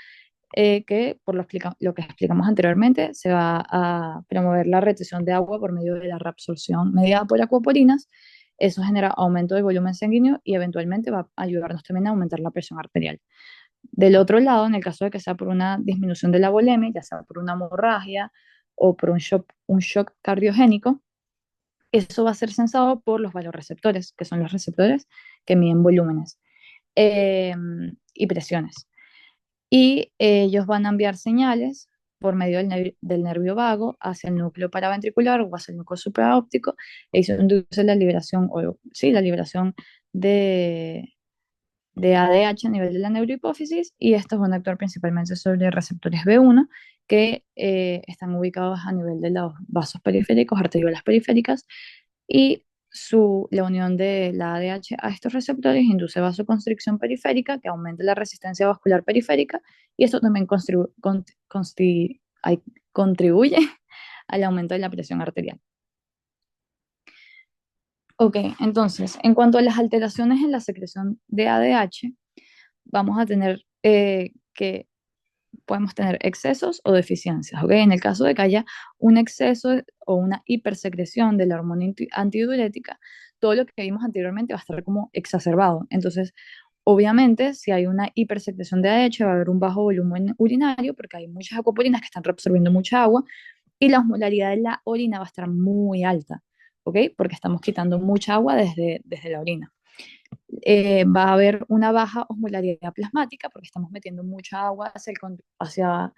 que por lo que explicamos anteriormente, se va a promover la retención de agua por medio de la reabsorción mediada por acuaporinas. Eso genera aumento del volumen sanguíneo y eventualmente va a ayudarnos también a aumentar la presión arterial. Del otro lado, en el caso de que sea por una disminución de la volemia, ya sea por una hemorragia o por un shock cardiogénico, eso va a ser sensado por los valorreceptores, que son los receptores que miden volúmenes eh, y presiones. Y ellos van a enviar señales por medio del nervio vago hacia el núcleo paraventricular o hacia el núcleo supraóptico, y eso induce la liberación, o sí, la liberación de, de ADH a nivel de la neurohipófisis, y estos van a actuar principalmente sobre receptores B1 que están ubicados a nivel de los vasos periféricos, arteriolas periféricas, y la unión de la ADH a estos receptores induce vasoconstricción periférica que aumenta la resistencia vascular periférica, y esto también contribuye al aumento de la presión arterial. Ok, entonces, en cuanto a las alteraciones en la secreción de ADH, vamos a tener que podemos tener excesos o deficiencias, ¿ok? En el caso de que haya un exceso o una hipersecreción de la hormona antidiurética, todo lo que vimos anteriormente va a estar como exacerbado. Entonces, obviamente, si hay una hipersecreción de ADH, va a haber un bajo volumen urinario porque hay muchas acuaporinas que están reabsorbiendo mucha agua, y la osmolaridad de la orina va a estar muy alta, ¿ok? Porque estamos quitando mucha agua desde la orina. Va a haber una baja osmolaridad plasmática porque estamos metiendo mucha agua hacia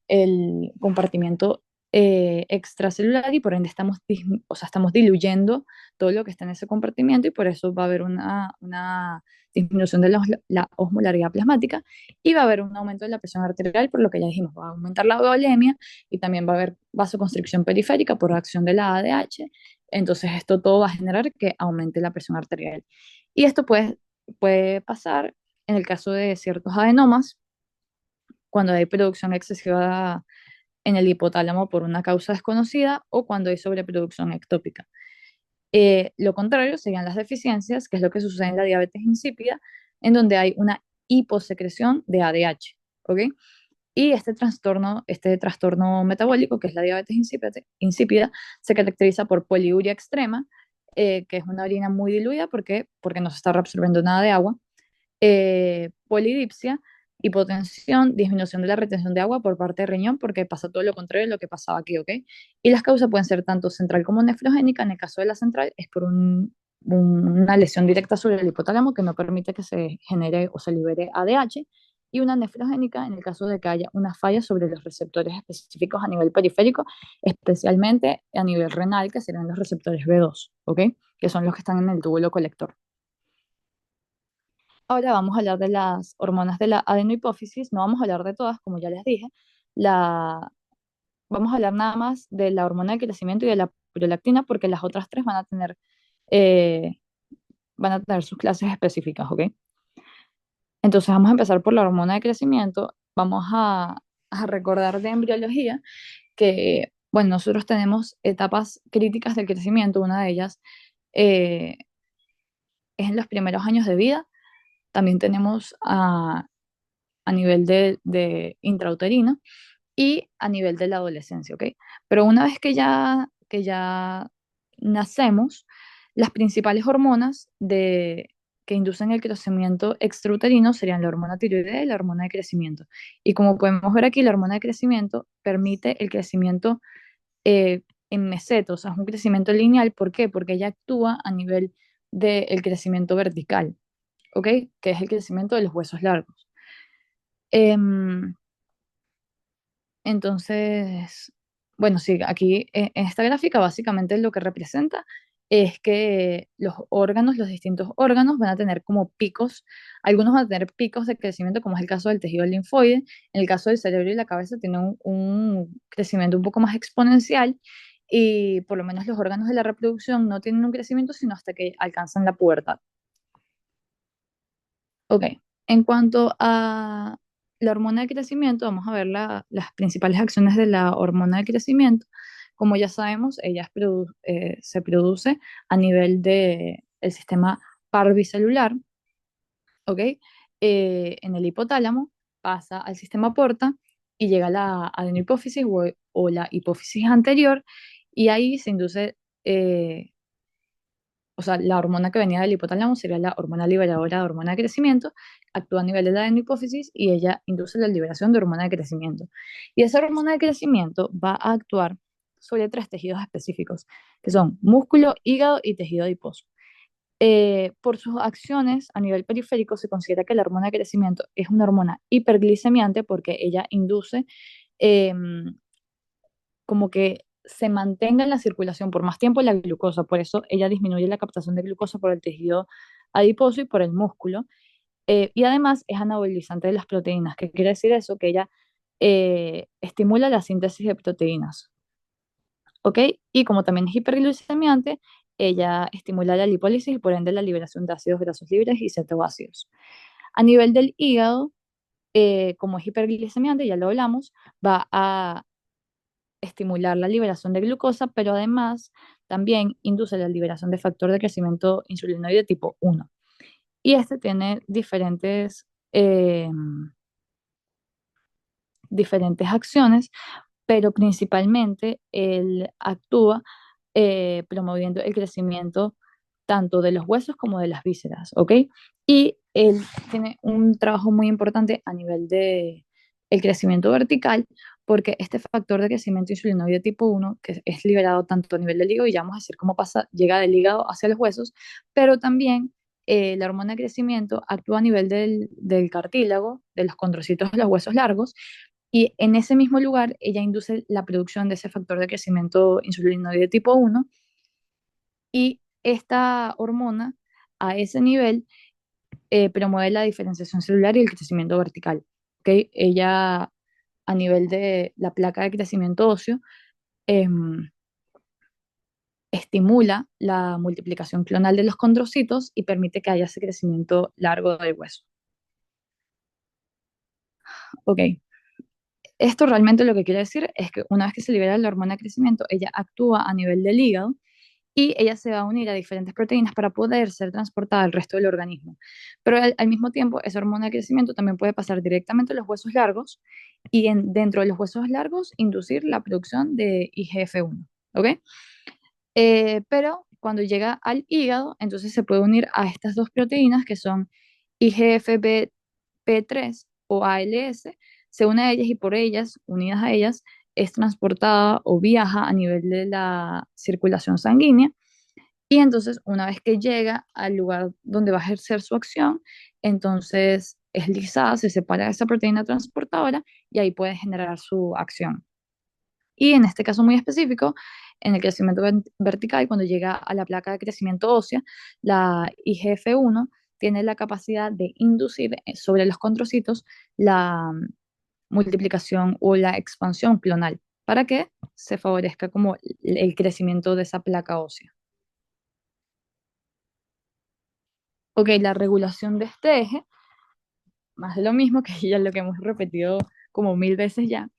el compartimiento extracelular, y por ende o sea, estamos diluyendo todo lo que está en ese compartimiento, y por eso va a haber una disminución de la osmolaridad plasmática, y va a haber un aumento de la presión arterial, por lo que ya dijimos, va a aumentar la volemia, y también va a haber vasoconstricción periférica por acción de la ADH. Entonces esto todo va a generar que aumente la presión arterial. Y esto puede pasar en el caso de ciertos adenomas, cuando hay producción excesiva en el hipotálamo por una causa desconocida, o cuando hay sobreproducción ectópica. Lo contrario serían las deficiencias, que es lo que sucede en la diabetes insípida, en donde hay una hiposecreción de ADH, ¿ok? Y este trastorno metabólico, que es la diabetes insípida, se caracteriza por poliuria extrema, que es una orina muy diluida porque no se está reabsorbiendo nada de agua, polidipsia, hipotensión, disminución de la retención de agua por parte del riñón, porque pasa todo lo contrario de lo que pasaba aquí, ¿ok? Y las causas pueden ser tanto central como nefrogénica. En el caso de la central es por una lesión directa sobre el hipotálamo que no permite que se genere o se libere ADH, y una nefrogénica en el caso de que haya una falla sobre los receptores específicos a nivel periférico, especialmente a nivel renal, que serían los receptores B2, ¿ok? Que son los que están en el túbulo colector. Ahora vamos a hablar de las hormonas de la adenohipófisis. No vamos a hablar de todas, como ya les dije. La, Vamos a hablar nada más de la hormona de crecimiento y de la prolactina, porque las otras tres eh, van a tener sus clases específicas, ¿ok? Entonces vamos a empezar por la hormona de crecimiento. Vamos a recordar de embriología que, bueno, nosotros tenemos etapas críticas del crecimiento. Una de ellas eh, es en los primeros años de vida. También tenemos a nivel de intrauterino y a nivel de la adolescencia, ¿ok? Pero una vez que ya nacemos, las principales hormonas que inducen el crecimiento extrauterino serían la hormona tiroidea y la hormona de crecimiento. Y como podemos ver aquí, la hormona de crecimiento permite el crecimiento eh, en meseto, o sea, es un crecimiento lineal. ¿Por qué? Porque ella actúa a nivel del crecimiento vertical, ¿ok? Que es el crecimiento de los huesos largos. Em, Entonces, bueno, sí, aquí en esta gráfica básicamente lo que representa es que los distintos órganos van a tener como picos. Algunos van a tener picos de crecimiento, como es el caso del tejido linfoide. En el caso del cerebro y la cabeza tiene un crecimiento un poco más exponencial, y por lo menos los órganos de la reproducción no tienen un crecimiento sino hasta que alcanzan la pubertad. Ok, en cuanto a la hormona de crecimiento, vamos a ver las principales acciones de la hormona de crecimiento. Como ya sabemos, se produce a nivel del sistema parvicelular, ¿ok? En el hipotálamo, pasa al sistema porta y llega a la adenohipófisis o la hipófisis anterior, y ahí se induce o sea, la hormona que venía del hipotálamo sería la hormona liberadora de hormona de crecimiento, actúa a nivel de la adenohipófisis y ella induce la liberación de hormona de crecimiento. Y esa hormona de crecimiento va a actuar sobre tres tejidos específicos, que son músculo, hígado y tejido adiposo. Por sus acciones a nivel periférico se considera que la hormona de crecimiento es una hormona hiperglicemiante porque ella induce eh, como que se mantenga en la circulación por más tiempo la glucosa, por eso ella disminuye la captación de glucosa por el tejido adiposo y por el músculo, y además es anabolizante de las proteínas. ¿Qué quiere decir eso? Que ella estimula la síntesis de proteínas, ¿ok? Y como también es hiperglicemiante, ella estimula la lipólisis y por ende la liberación de ácidos grasos libres y cetoácidos. A nivel del hígado, como es hiperglicemiante, ya lo hablamos, va a estimular la liberación de glucosa, pero además también induce la liberación de factor de crecimiento insulinoide tipo 1. Y este tiene diferentes acciones, pero principalmente él actúa promoviendo el crecimiento tanto de los huesos como de las vísceras, ¿ok? Y él tiene un trabajo muy importante a nivel de el crecimiento vertical, porque este factor de crecimiento insulinoide tipo 1, que es liberado tanto a nivel del hígado, y ya vamos a decir cómo pasa, llega del hígado hacia los huesos, pero también la hormona de crecimiento actúa a nivel del cartílago, de los condrocitos de los huesos largos, y en ese mismo lugar ella induce la producción de ese factor de crecimiento insulinoide tipo 1 y esta hormona a ese nivel promueve la diferenciación celular y el crecimiento vertical. ¿Okay? Ella a nivel de la placa de crecimiento óseo eh, estimula la multiplicación clonal de los condrocitos y permite que haya ese crecimiento largo del hueso. Ok, esto realmente lo que quiere decir es que una vez que se libera la hormona de crecimiento, ella actúa a nivel del hígado y ella se va a unir a diferentes proteínas para poder ser transportada al resto del organismo. Pero al mismo tiempo, esa hormona de crecimiento también puede pasar directamente a los huesos largos y dentro de los huesos largos inducir la producción de IGF-1, ¿ok? Pero cuando llega al hígado, entonces se puede unir a estas dos proteínas que son IGFP3 o ALS, se une a ellas y por ellas, unidas a ellas, es transportada o viaja a nivel de la circulación sanguínea y entonces una vez que llega al lugar donde va a ejercer su acción, entonces es lisada, se separa de esa proteína transportadora y ahí puede generar su acción. Y en este caso muy específico, en el crecimiento vertical, cuando llega a la placa de crecimiento ósea, la IGF-1 tiene la capacidad de inducir sobre los condrocitos la multiplicación o la expansión clonal para que se favorezca como el crecimiento de esa placa ósea. Ok, la regulación de este eje más de lo mismo, que ya lo que hemos repetido como mil veces ya,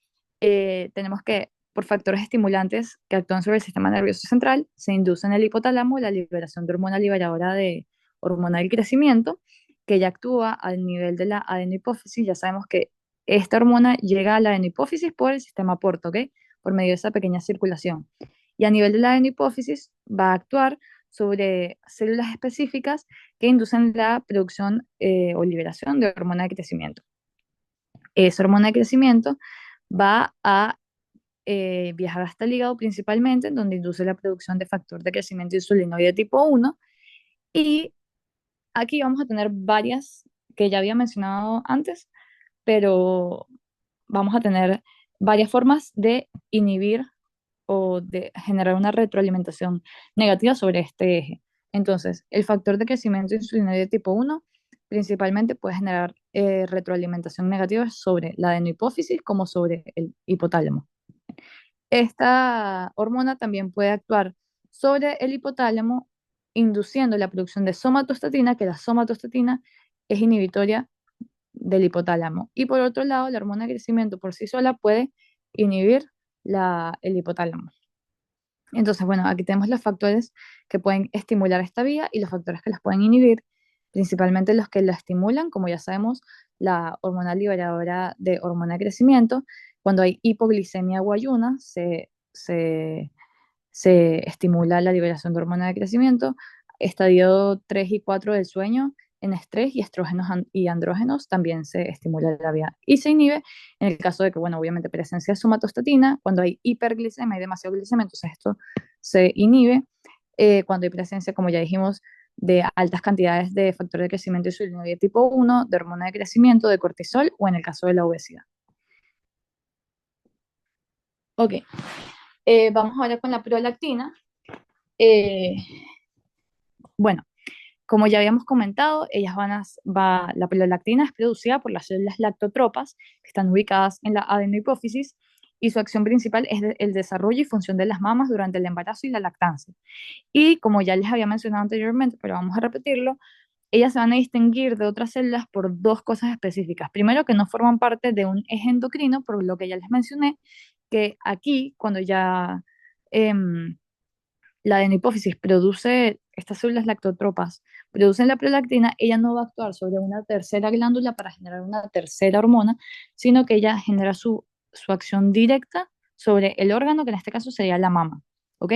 tenemos que, por factores estimulantes que actúan sobre el sistema nervioso central, se induce en el hipotálamo la liberación de hormona liberadora de hormona del crecimiento, que ya actúa al nivel de la adenohipófisis. Ya sabemos que esta hormona llega a la adenohipófisis por el sistema porto, ¿ok? Por medio de esa pequeña circulación. Y a nivel de la adenohipófisis va a actuar sobre células específicas que inducen la producción o liberación de hormona de crecimiento. Esa hormona de crecimiento va a viajar hasta el hígado principalmente, en donde induce la producción de factor de crecimiento insulinoide tipo 1. Y aquí vamos a tener varias que ya había mencionado antes, pero vamos a tener varias formas de inhibir o de generar una retroalimentación negativa sobre este eje. Entonces, el factor de crecimiento insulinoide tipo 1 principalmente puede generar retroalimentación negativa sobre la adenohipófisis como sobre el hipotálamo. Esta hormona también puede actuar sobre el hipotálamo induciendo la producción de somatostatina, que la somatostatina es inhibitoria del hipotálamo. Y por otro lado, la hormona de crecimiento por sí sola puede inhibir el hipotálamo. Entonces, bueno, aquí tenemos los factores que pueden estimular esta vía y los factores que las pueden inhibir, principalmente los que la estimulan, como ya sabemos, la hormona liberadora de hormona de crecimiento. Cuando hay hipoglicemia o ayuna, se estimula la liberación de hormona de crecimiento. estadio 3 y 4 del sueño, en estrés y estrógenos y andrógenos también se estimula la vía y se inhibe en el caso de que, bueno, obviamente presencia de somatostatina, cuando hay hiperglicemia, hay demasiado glicemia, entonces esto se inhibe. Cuando hay presencia, como ya dijimos, de altas cantidades de factores de crecimiento insulino de tipo 1, de hormona de crecimiento, de cortisol o en el caso de la obesidad. Ok, vamos ahora con la prolactina. Eh, bueno, como ya habíamos comentado, la prolactina es producida por las células lactotropas que están ubicadas en la adenohipófisis y su acción principal es el desarrollo y función de las mamas durante el embarazo y la lactancia. Y como ya les había mencionado anteriormente, pero vamos a repetirlo, ellas se van a distinguir de otras células por dos cosas específicas. Primero, que no forman parte de un eje endocrino, por lo que ya les mencioné, que aquí, cuando ya em, la adenohipófisis produce estas células lactotropas, producen la prolactina, ella no va a actuar sobre una tercera glándula para generar una tercera hormona, sino que ella genera su acción directa sobre el órgano, que en este caso sería la mama, ¿ok?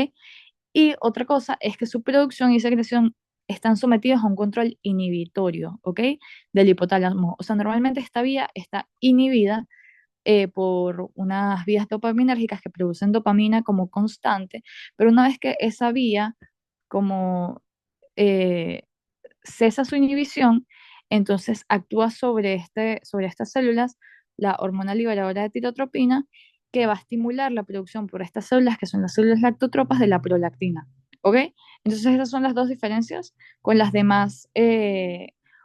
Y otra cosa es que su producción y secreción están sometidos a un control inhibitorio, ¿ok? Del hipotálamo. O sea, normalmente esta vía está inhibida por unas vías dopaminérgicas que producen dopamina como constante, pero una vez que esa vía como eh, cesa su inhibición, entonces actúa sobre estas células la hormona liberadora de tirotropina que va a estimular la producción por estas células, que son las células lactotropas de la prolactina. ¿Ok? Entonces esas son las dos diferencias con las demás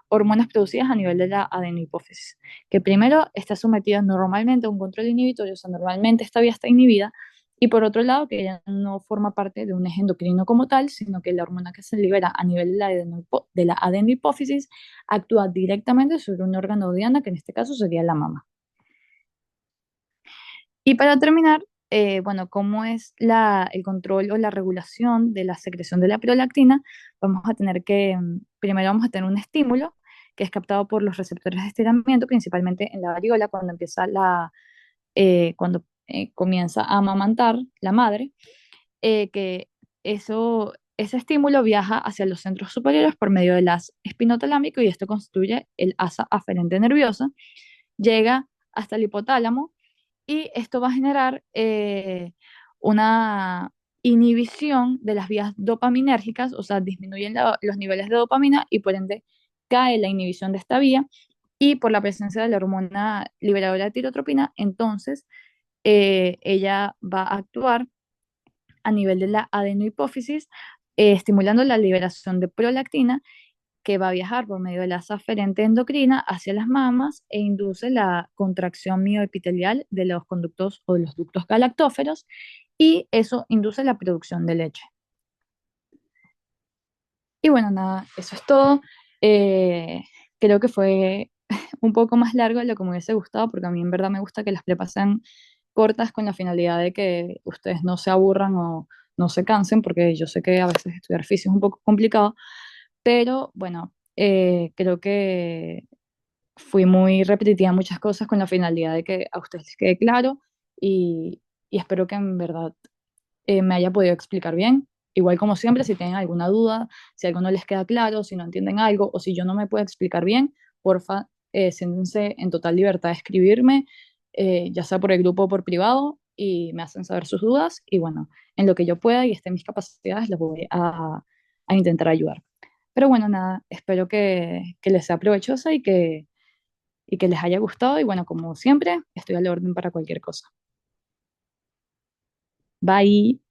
hormonas producidas a nivel de la adenohipófisis, que primero está sometida normalmente a un control inhibitorio, o sea, normalmente esta vía está inhibida, y por otro lado, que ella no forma parte de un eje endocrino como tal, sino que la hormona que se libera a nivel de la adenohipófisis actúa directamente sobre un órgano de Diana, que en este caso sería la mama. Y para terminar, bueno, ¿cómo es el control o la regulación de la secreción de la prolactina? Vamos a tener que, primero vamos a tener un estímulo que es captado por los receptores de estiramiento, principalmente en la varíola, cuando comienza a amamantar la madre, que ese estímulo viaja hacia los centros superiores por medio del haz espinotalámico y esto constituye el asa aferente nerviosa, llega hasta el hipotálamo y esto va a generar una inhibición de las vías dopaminérgicas, o sea, disminuyen los niveles de dopamina y por ende cae la inhibición de esta vía y por la presencia de la hormona liberadora de tirotropina, entonces ella va a actuar a nivel de la adenohipófisis, estimulando la liberación de prolactina que va a viajar por medio de la aferente endocrina hacia las mamas e induce la contracción mioepitelial de los conductos o de los ductos galactóferos y eso induce la producción de leche. Y bueno, nada, eso es todo. Eh, Creo que fue un poco más largo de lo que me hubiese gustado, porque a mí en verdad me gusta que las prepas sean cortas con la finalidad de que ustedes no se aburran o no se cansen, porque yo sé que a veces estudiar física es un poco complicado, pero bueno, creo que fui muy repetitiva en muchas cosas con la finalidad de que a ustedes les quede claro y espero que en verdad me haya podido explicar bien. Igual como siempre, si tienen alguna duda, si algo no les queda claro, si no entienden algo o si yo no me puedo explicar bien, porfa, siéntense en total libertad de escribirme, ya sea por el grupo o por privado, y me hacen saber sus dudas. Y bueno, en lo que yo pueda y esté en mis capacidades, les voy a intentar ayudar. Pero bueno, nada, espero que les sea provechosa y que les haya gustado. Y bueno, como siempre, estoy a la orden para cualquier cosa. Bye.